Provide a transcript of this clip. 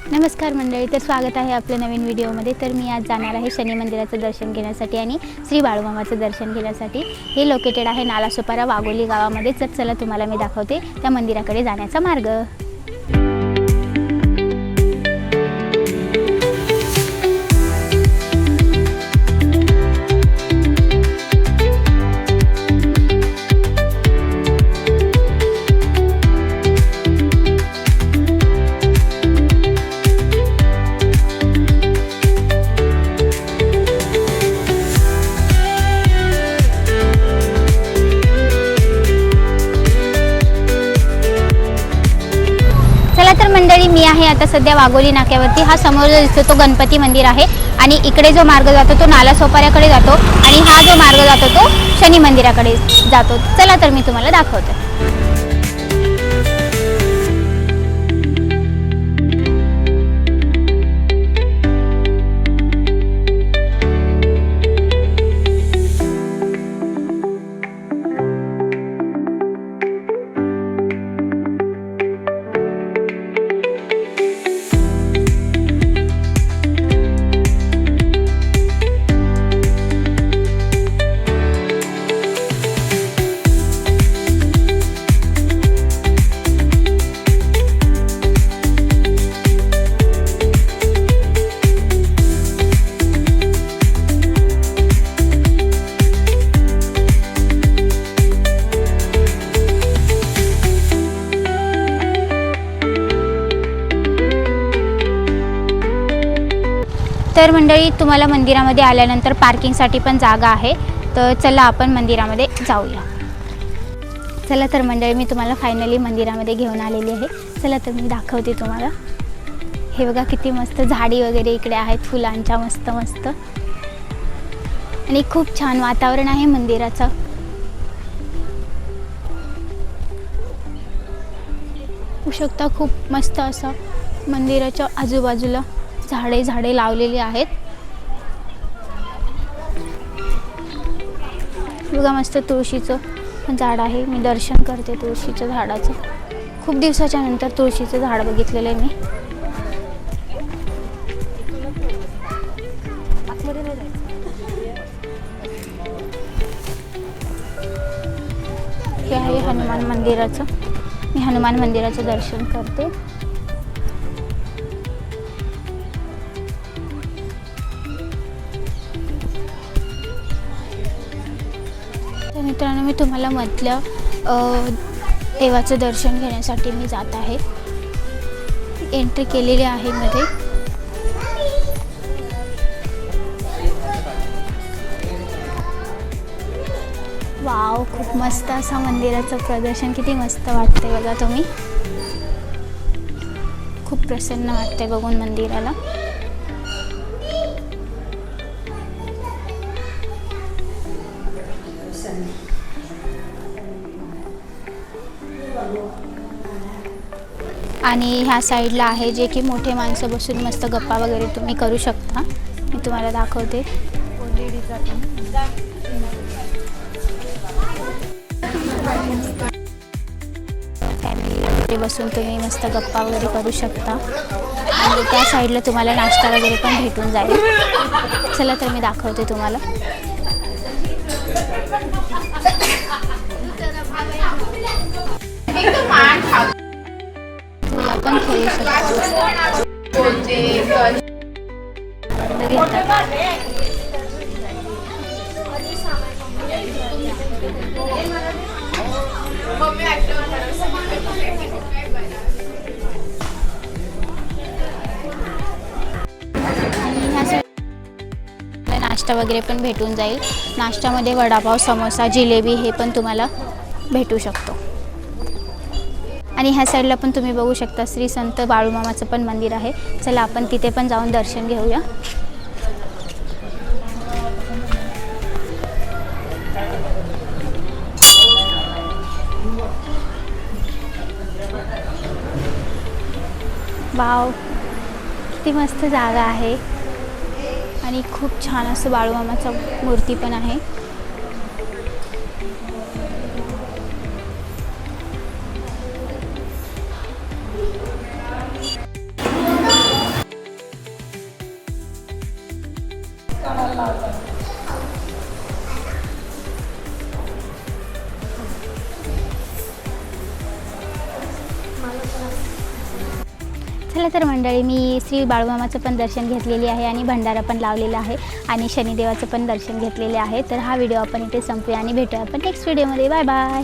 नमस्कार मंडळी, तर स्वागत आहे आपल्या नवीन व्हिडिओमध्ये। तर मी आज जाणार आहे शनी मंदिराचं दर्शन घेण्यासाठी आणि श्री बाळूमामाचं दर्शन घेण्यासाठी। हे लोकेटेड आहे नालासोपारा वाघोली गावामध्ये। तर चला तुम्हाला मी दाखवते त्या मंदिराकडे जाण्याचा मार्ग। तर मंडळी, मी आहे आता सध्या वाघोली नाक्यावरती। हा समोर दिसतो तो गणपती मंदिर आहे आणि इकडे जो मार्ग जातो तो नालासोपाऱ्याकडे जातो आणि हा जो मार्ग जातो तो शनी मंदिराकडे जातो। चला तर मी तुम्हाला दाखवते। तर मंडळी, तुम्हाला मंदिरामध्ये आल्यानंतर पार्किंगसाठी पण जागा आहे। तर चला आपण मंदिरामध्ये जाऊया। चला तर मंडळी, मी तुम्हाला फायनली मंदिरामध्ये घेऊन आलेली आहे। चला तर मी दाखवते तुम्हाला। हे बघा किती मस्त झाडी वगैरे इकडे आहेत फुलांच्या, मस्त मस्त, आणि खूप छान वातावरण आहे मंदिराचं। होऊ शकता खूप मस्त असं मंदिराच्या आजूबाजूला झाडे लावलेली आहेत। बघा मस्त तुळशीचं झाड आहे। मी दर्शन करते तुळशीच्या झाडाचं। खूप दिवसाच्या नंतर तुळशीचं झाड बघितलेलं आहे मी। हे आहे हनुमान मंदिराचं। मी हनुमान मंदिराचं दर्शन करते। तर मित्रांनो, मी तुम्हाला मधल्या देवाचं दर्शन घेण्यासाठी मी जात आहे। एंट्री केलेली आहे मध्ये। वाव, खूप मस्त असं मंदिराचं प्रदर्शन, किती मस्त वाटते बघा तुम्ही। खूप प्रसन्न वाटते बघून मंदिराला। आणि ह्या साईडला आहे जे की मोठे माणसं बसून मस्त गप्पा वगैरे तुम्ही करू शकता। मी तुम्हाला दाखवते। फॅमिली बसून तुम्ही मस्त गप्पा वगैरे करू शकता आणि त्या साईडला तुम्हाला नाश्ता वगैरे पण भेटून जाईल। चला तर मी दाखवते तुम्हाला। आपण खेळू शकतो। नाश्ता वगैरे पण भेटून जाईल। नाश्त्यामध्ये वडापाव, समोसा, जिलेबी हे पण तुम्हाला भेटू शकतो। आणि ह्या साईडला पण तुम्ही बघू शकता श्री संत बाळूमामाचं पण मंदिर आहे। चला आपण तिथे पण जाऊन दर्शन घेऊया। वाव, किती मस्त जागा आहे आणि खूप छान असं बाळूमामाचं मूर्ती पण आहे। चला तर मंडळी, मी श्री बाळूमामाचं पण दर्शन घेतलेले आहे आणि भंडारा पण लावलेला आहे आणि शनिदेवाचं पण दर्शन घेतलेले आहे. तर हा व्हिडिओ आपण इथे संपूया आणि भेटूया आपण नेक्स्ट व्हिडिओमध्ये. Bye bye.